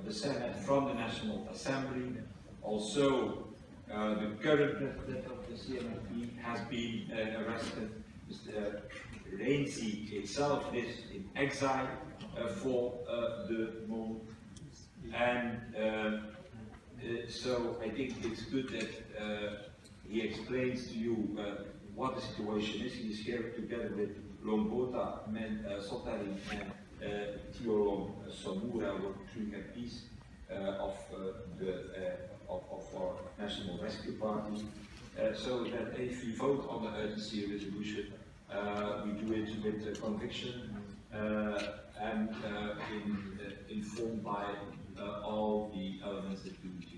the Senate from the National Assembly. Also, the current president of the CMLP has been arrested. Mr. Renzi itself is in exile for the moment. And so I think it's good that he explains to you what the situation is. He is here together with Lombota, Sotarin, and Theolong Samura, were 3 MPs of our National Rescue Party. So that if we vote on the urgency resolution, we do it with conviction and informed by all the elements that we need to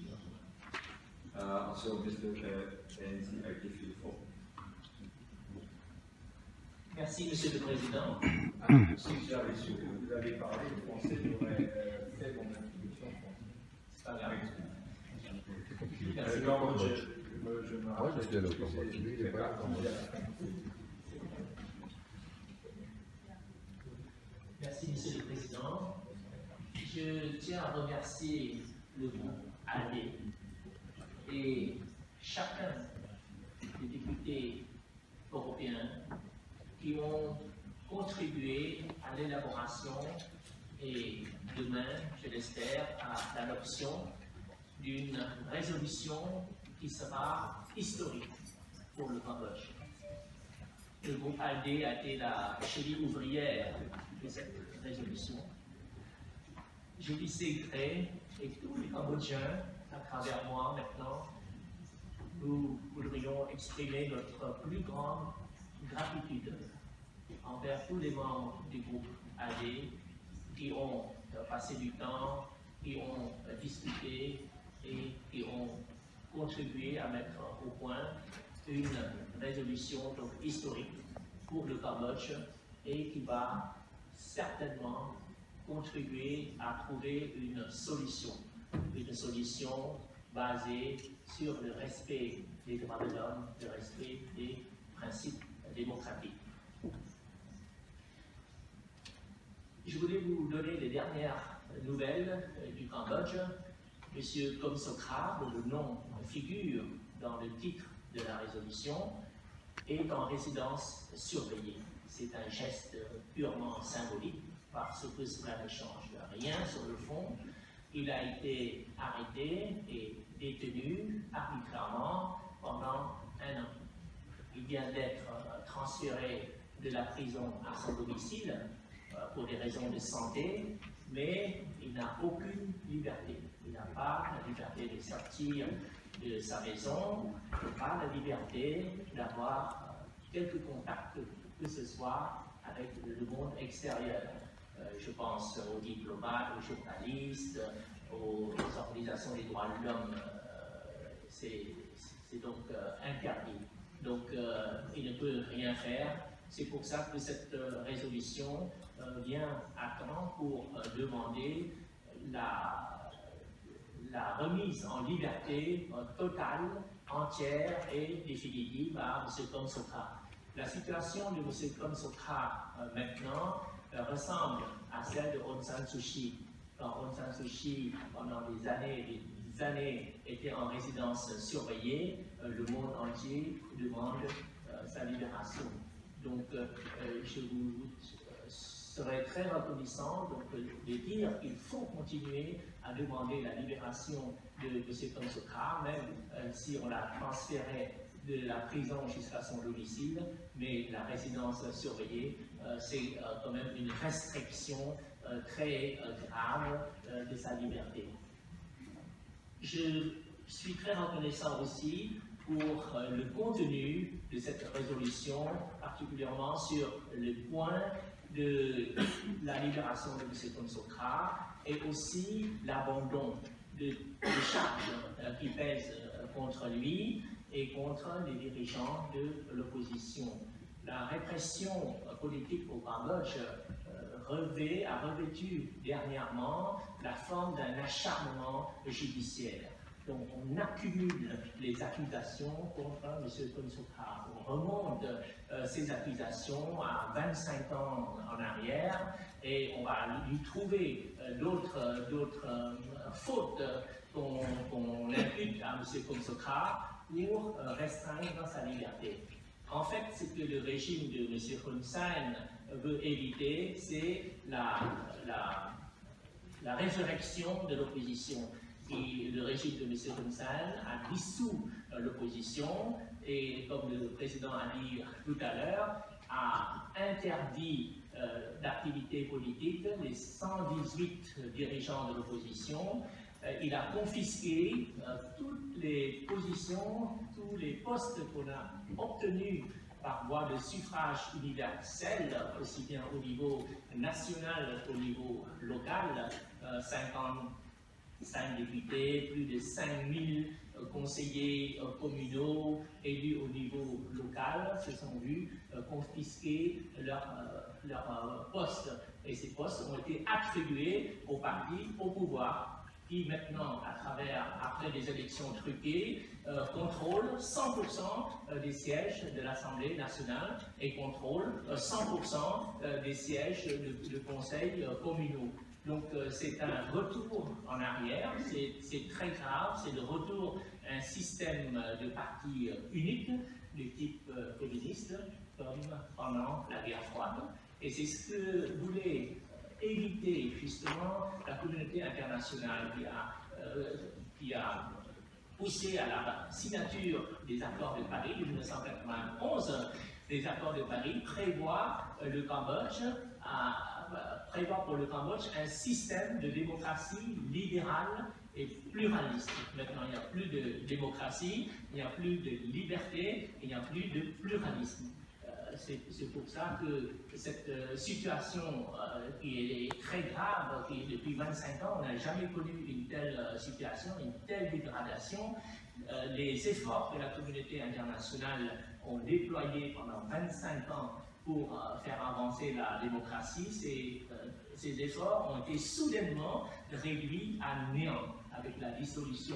know. So, Mr. Renzi, I give you the floor. Merci, Monsieur le Président. Si j'avais su que vous avez parlé français, j'aurais fait mon introduction en français. C'est pas grave. Je me rappelle que c'est pas Merci, Monsieur le Président. Je tiens à remercier le groupe AD et chacun des députés européens qui ont contribué à l'élaboration et demain, je l'espère, à l'adoption d'une résolution qui sera historique pour le Cambodge. Le groupe ALDE a été la cheville ouvrière de cette résolution. Je lui sais gré et tous les Cambodgiens, à travers moi maintenant, nous voudrions exprimer notre plus grande gratitude envers tous les membres du groupe AD qui ont passé du temps, qui ont discuté et qui ont contribué à mettre au point une résolution donc, historique pour le Cambodge et qui va certainement contribuer à trouver une solution basée sur le respect des droits de l'homme, le respect des principes démocratiques. Je voulais vous donner les dernières nouvelles du Cambodge. Monsieur Kum Sokha, dont le nom figure dans le titre de la résolution, est en résidence surveillée. C'est un geste purement symbolique parce que cela ne change rien sur le fond. Il a été arrêté et détenu arbitrairement pendant 1 an. Il vient d'être transféré de la prison à son domicile pour des raisons de santé, mais il n'a aucune liberté. Il n'a pas la liberté de sortir de sa maison, pas la liberté d'avoir quelque contact que ce soit avec le monde extérieur. Je pense aux diplomates, aux journalistes, aux organisations des droits de l'homme. C'est donc interdit. Donc il ne peut rien faire. C'est pour ça que cette résolution vient à temps pour demander la remise en liberté totale, entière et définitive à M. Kum Sokha. La situation de M. Kum Sokha maintenant ressemble à celle de Aung San Suu Kyi. Quand Aung San Suu Kyi, pendant des années, était en résidence surveillée, le monde entier demande sa libération. Donc, je vous serais très reconnaissant de dire qu'il faut continuer à demander la libération de M. Kum Sokha, même si on l'a transféré de la prison jusqu'à son domicile, mais la résidence surveillée, c'est quand même une restriction très grave de sa liberté. Je suis très reconnaissant aussi pour le contenu de cette résolution, particulièrement sur le point de la libération de M. Kum Sokha et aussi l'abandon des charges qui pèsent contre lui et contre les dirigeants de l'opposition. La répression politique au Cambodge a revêtu dernièrement la forme d'un acharnement judiciaire. Donc on accumule les accusations contre M. Konsokha. On remonte ces accusations à 25 ans en arrière et on va lui trouver d'autres fautes qu'on impute à M. Konsokha pour restreindre sa liberté. En fait, ce que le régime de M. Hun Sen veut éviter, c'est la résurrection de l'opposition. Et le régime de M. Hun Sen a dissous l'opposition et, comme le président a dit tout à l'heure, a interdit d'activité politique les 118 dirigeants de l'opposition. Il a confisqué toutes les positions, tous les postes qu'on a obtenus par voie de suffrage universel, aussi bien au niveau national qu'au niveau local, 55 députés, plus de 5000 conseillers communaux élus au niveau local se sont vus confisquer leurs postes. Et ces postes ont été attribués aux partis au pouvoir, qui maintenant, après des élections truquées, contrôle 100% des sièges de l'Assemblée nationale et contrôle 100% des sièges de conseils communaux. Donc c'est un retour en arrière, c'est très grave, c'est le retour à un système de partis unique, du type communiste, comme pendant la guerre froide. Et c'est ce que voulait éviter justement la communauté internationale qui a poussé à la signature des accords de Paris de 1991. Les accords de Paris prévoient prévoit pour le Cambodge un système de démocratie libérale et pluraliste. Maintenant, il n'y a plus de démocratie, il n'y a plus de liberté, il n'y a plus de pluralisme. C'est pour ça que cette situation qui est très grave, qui depuis 25 ans, on n'a jamais connu une telle situation, une telle dégradation. Les efforts que la communauté internationale ont déployés pendant 25 ans pour faire avancer la démocratie, ces efforts ont été soudainement réduits à néant, avec la dissolution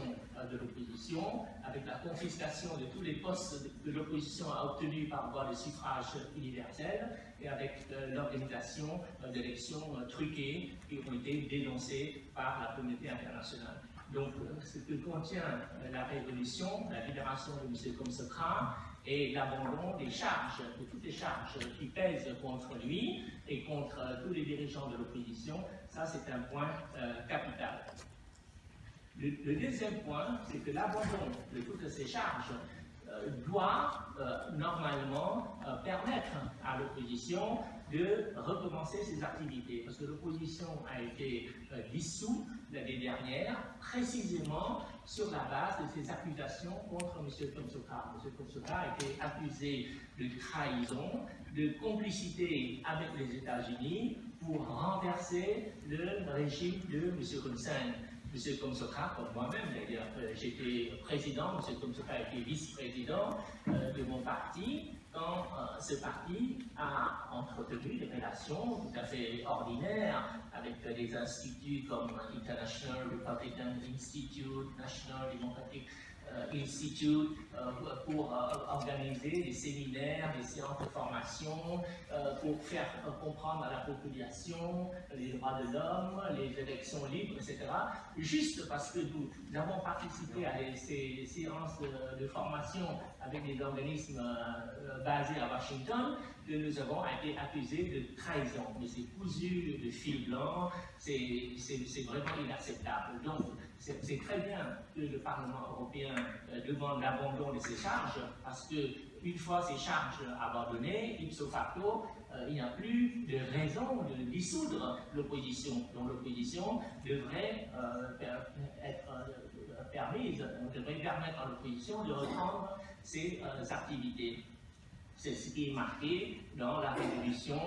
de l'opposition, avec la confiscation de tous les postes que l'opposition a obtenus par voie de suffrage universel et avec l'organisation d'élections truquées qui ont été dénoncées par la communauté internationale. Donc, ce que contient la révolution, la libération de M. Konsokha et l'abandon des charges, de toutes les charges qui pèsent contre lui et contre tous les dirigeants de l'opposition, ça c'est un point capital. Le deuxième point, c'est que l'abandon de toutes ces charges doit normalement permettre à l'opposition de recommencer ses activités, parce que l'opposition a été dissoute l'année dernière, précisément sur la base de ces accusations contre M. Konsokha. M. Konsokha a été accusé de trahison, de complicité avec les États-Unis pour renverser le régime de M. Hun Sen. M. Konsokha, comme moi-même, d'ailleurs, j'étais président, M. Konsokha était vice-président de mon parti, quand ce parti a entretenu des relations tout à fait ordinaires avec des instituts comme International Republican Institute, National Democratic Institute, pour organiser des séminaires, des séances de formation, pour faire comprendre à la population les droits de l'homme, les élections libres, etc. Juste parce que nous avons participé à ces séances de formation avec des organismes basés à Washington, que nous avons été accusés de trahison. Mais c'est cousu de fil blanc, c'est vraiment inacceptable. Donc, c'est très bien que le Parlement européen demande l'abandon de ces charges, parce que une fois ces charges abandonnées, ipso facto, il n'y a plus de raison de dissoudre l'opposition. Donc l'opposition devrait être permise, on devrait permettre à l'opposition de reprendre ses activités. C'est ce qui est marqué dans la résolution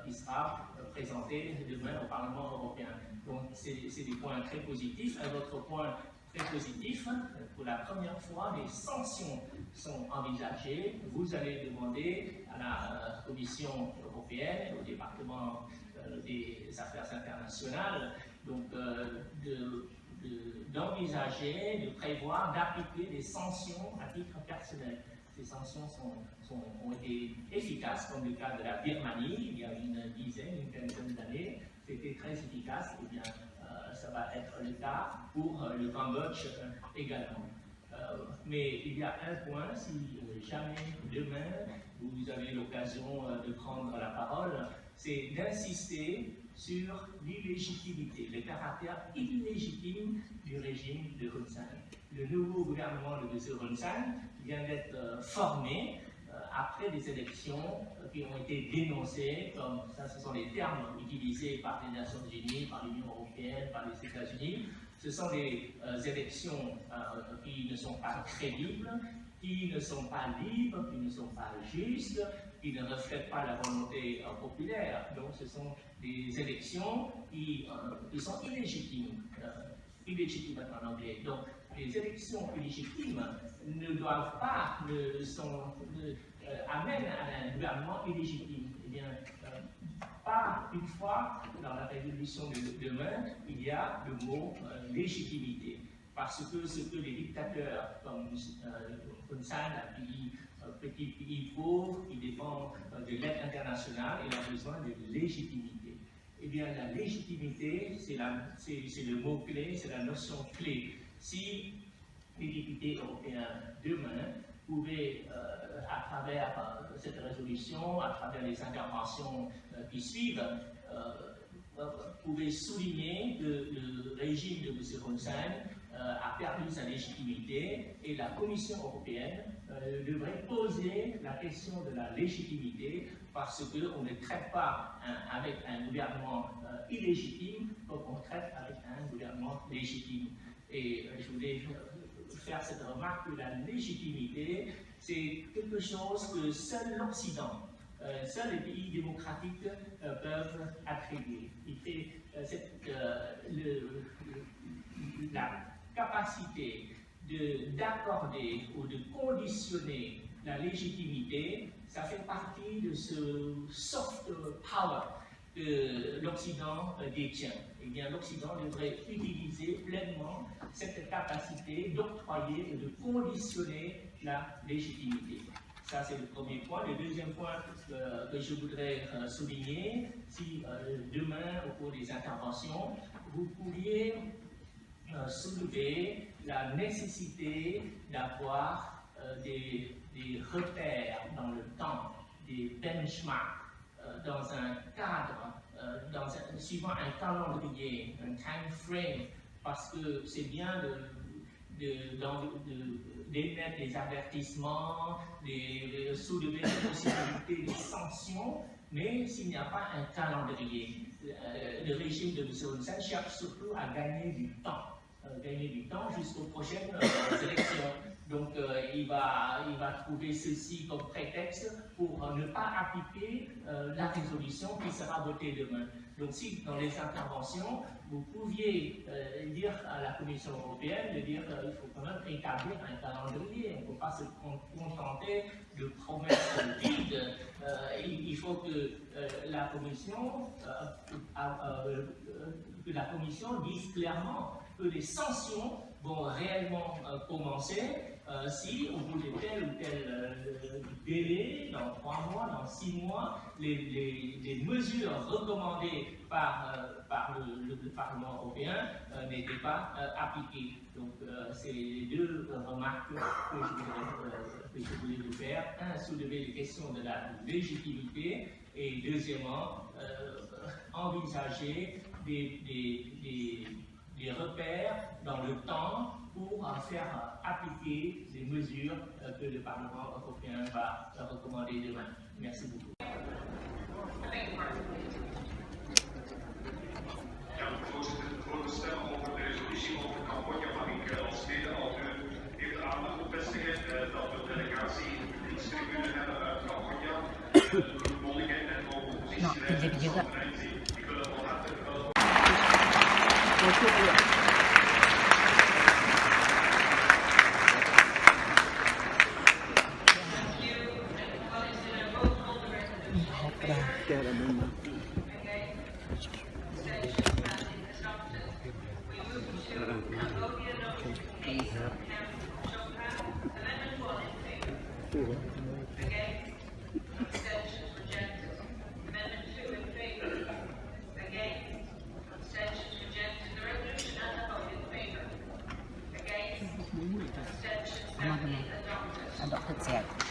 qui sera présentée demain au Parlement européen. Donc c'est des points très positifs. Un autre point très positif, pour la première fois, des sanctions sont envisagées. Vous allez demander à la Commission européenne, au département des affaires internationales, donc d'envisager, de prévoir, d'appliquer des sanctions à titre personnel. Ces sanctions ont été efficaces, comme le cas de la Birmanie, il y a une quinzaine d'années, c'était très efficace, et bien ça va être le cas pour le Cambodge également. Mais il y a un point, si jamais demain vous avez l'occasion de prendre la parole, c'est d'insister sur l'illégitimité, le caractère illégitime du régime de Hun Sen. Le nouveau gouvernement de M. Hun Sen vient d'être formé après des élections qui ont été dénoncées, comme ça, ce sont les termes utilisés par les Nations Unies, par l'Union européenne, par les États-Unis. Ce sont des élections qui ne sont pas crédibles, qui ne sont pas libres, qui ne sont pas justes, qui ne reflètent pas la volonté populaire. Donc ce sont des élections qui sont illégitimes, illégitimes en anglais. Donc les élections illégitimes ne doivent pas, amènent à un gouvernement illégitime. Eh bien, pas une fois dans la résolution de demain, il y a le mot légitimité. Parce que ce que les dictateurs comme Hun Sen, petit pays pauvre qui dépend de l'aide internationale, il a besoin de légitimité. Eh bien, la légitimité, c'est le mot-clé, c'est la notion clé. Si les députés européens demain pouvaient, à travers cette résolution, à travers les interventions qui suivent, pouvaient souligner que le régime de M. Hun Sen a perdu sa légitimité et la Commission européenne devrait poser la question de la légitimité parce qu'on ne traite pas avec un gouvernement illégitime comme on traite avec un gouvernement légitime. Et je voulais faire cette remarque que la légitimité, c'est quelque chose que seul l'Occident, seuls les pays démocratiques peuvent attribuer. La capacité d'accorder ou de conditionner la légitimité, ça fait partie de ce soft power que l'Occident détient. Eh bien, l'Occident devrait utiliser pleinement cette capacité d'octroyer et de conditionner la légitimité. Ça, c'est le premier point. Le deuxième point que je voudrais souligner, si demain, au cours des interventions, vous pouviez soulever la nécessité d'avoir des repères dans le temps, des benchmarks, dans un cadre, suivant un calendrier, un time frame, parce que c'est bien d'émettre des avertissements, de soulever la possibilité de sanctions, mais s'il n'y a pas un calendrier, le régime de M. Hun Sen cherche surtout à gagner du temps jusqu'aux prochaines élections. Donc il va trouver ceci comme prétexte pour ne pas appliquer la résolution qui sera votée demain. Donc si dans les interventions, vous pouviez dire à la Commission européenne qu'il faut quand même établir un calendrier, on ne peut pas se contenter de promesses vides. Il faut que la Commission dise clairement que les sanctions vont réellement commencer si, au bout de tel ou tel délai, dans 3 mois, dans 6 mois, les mesures recommandées par le Parlement européen n'étaient pas appliquées. Donc, c'est les deux remarques que je voulais vous faire. Un, soulever les questions de la légitimité et deuxièmement, envisager des repères dans le temps pour faire appliquer les mesures que le Parlement européen va recommander demain. Merci beaucoup. Ja, voorzitter, voor de stem over de resolutie over Cambodja mag ik als tweede auteur even de aandacht op vestigen dat we een delegatie in de publiekstribune hebben uit Cambodja. De monniken en de oppositieleider van de NC. Ik wil het van harte vermelden. We move to Cambodia. please. Amendment 1 in favour. Against. Abstentions rejected. Amendment 2 in favour. Against. Abstentions rejected. The resolution as a whole in favour. Against. Abstentions adopted. Adopted, yeah.